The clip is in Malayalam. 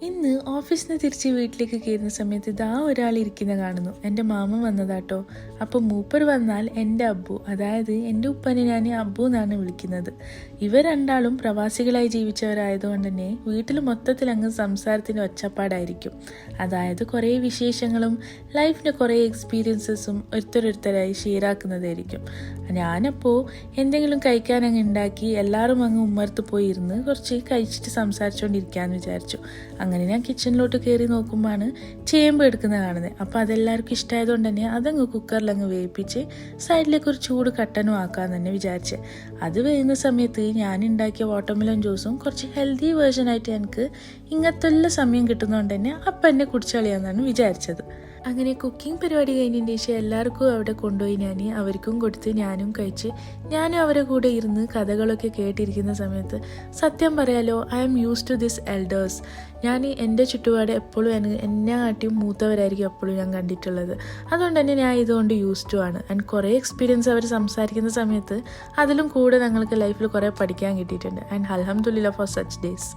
ഇന്ന് ഓഫീസിൽ നിന്ന് തിരിച്ച് വീട്ടിലേക്ക് കയറുന്ന സമയത്ത് ഇതാ ഒരാൾ ഇരിക്കുന്ന കാണുന്നു. എൻ്റെ മാമൻ വന്നതാട്ടോ. അപ്പോൾ മൂപ്പർ വന്നാൽ എൻ്റെ അബ്ബു, അതായത് എൻ്റെ ഉപ്പനെ ഞാൻ അബ്ബു എന്നാണ് വിളിക്കുന്നത്. ഇവർ രണ്ടാളും പ്രവാസികളായി ജീവിച്ചവരായതുകൊണ്ട് തന്നെ വീട്ടിൽ മൊത്തത്തിൽ അങ്ങ് സംസാരത്തിന് ഒച്ചപ്പാടായിരിക്കും. അതായത് കുറേ വിശേഷങ്ങളും ലൈഫിൻ്റെ കുറേ എക്സ്പീരിയൻസസും ഒരുത്തരൊരുത്തരായി ഷെയറാക്കുന്നതായിരിക്കും. ഞാനപ്പോൾ എന്തെങ്കിലും കഴിക്കാൻ അങ്ങ് ഉണ്ടാക്കി എല്ലാവരും അങ്ങ് ഉമ്മർത്ത് പോയിരുന്ന് കുറച്ച് കഴിച്ചിട്ട് സംസാരിച്ചുകൊണ്ടിരിക്കാമെന്ന് വിചാരിച്ചു. അങ്ങനെ ഞാൻ കിച്ചണിലോട്ട് കയറി നോക്കുമ്പോഴാണ് ചേമ്പ് എടുക്കുന്നത് കാണുന്നത്. അപ്പോൾ അതെല്ലാവർക്കും ഇഷ്ടമായതുകൊണ്ട് തന്നെ അതങ്ങ് കുക്കറിലങ്ങ് വേവിപ്പിച്ച് സൈഡിലേക്ക് ഒരു ചൂട് കട്ടനും ആക്കാമെന്ന് തന്നെ വിചാരിച്ചത്. അത് വേകുന്ന സമയത്ത് ഞാൻ ഉണ്ടാക്കിയ വാട്ടർമെലൺ ജ്യൂസും കുറച്ച് ഹെൽത്തി വേർഷനായിട്ട് എനിക്ക് ഇങ്ങനത്തെ സമയം കിട്ടുന്നതുകൊണ്ട് തന്നെ അപ്പം എന്നെ കുടിച്ച് കളയാമെന്നാണ് വിചാരിച്ചത്. അങ്ങനെ കുക്കിംഗ് പരിപാടി കഴിഞ്ഞതിന് ശേഷം എല്ലാവർക്കും അവിടെ കൊണ്ടുപോയി ഞാൻ അവർക്കും കൊടുത്ത് ഞാനും കഴിച്ച് ഞാനും അവരെ കൂടെ ഇരുന്ന് കഥകളൊക്കെ കേട്ടിരിക്കുന്ന സമയത്ത് സത്യം പറയാലോ, I am use to this elders. ഞാൻ എൻ്റെ ചുറ്റുപാട് എപ്പോഴും എന്നെ കാട്ടിയും മൂത്തവരായിരിക്കും എപ്പോഴും ഞാൻ കണ്ടിട്ടുള്ളത്. അതുകൊണ്ട് തന്നെ ഞാൻ ഇതുകൊണ്ട് യൂസ് ടു ആണ്. ആൻഡ് കുറേ എക്സ്പീരിയൻസ് അവർ സംസാരിക്കുന്ന സമയത്ത് അതിലും കൂടെ ഞങ്ങൾക്ക് ലൈഫിൽ കുറേ പഠിക്കാൻ കിട്ടിയിട്ടുണ്ട്. ആൻഡ് അൽഹംദുലില്ലാ ഫോർ സച്ച് ഡേയ്സ്.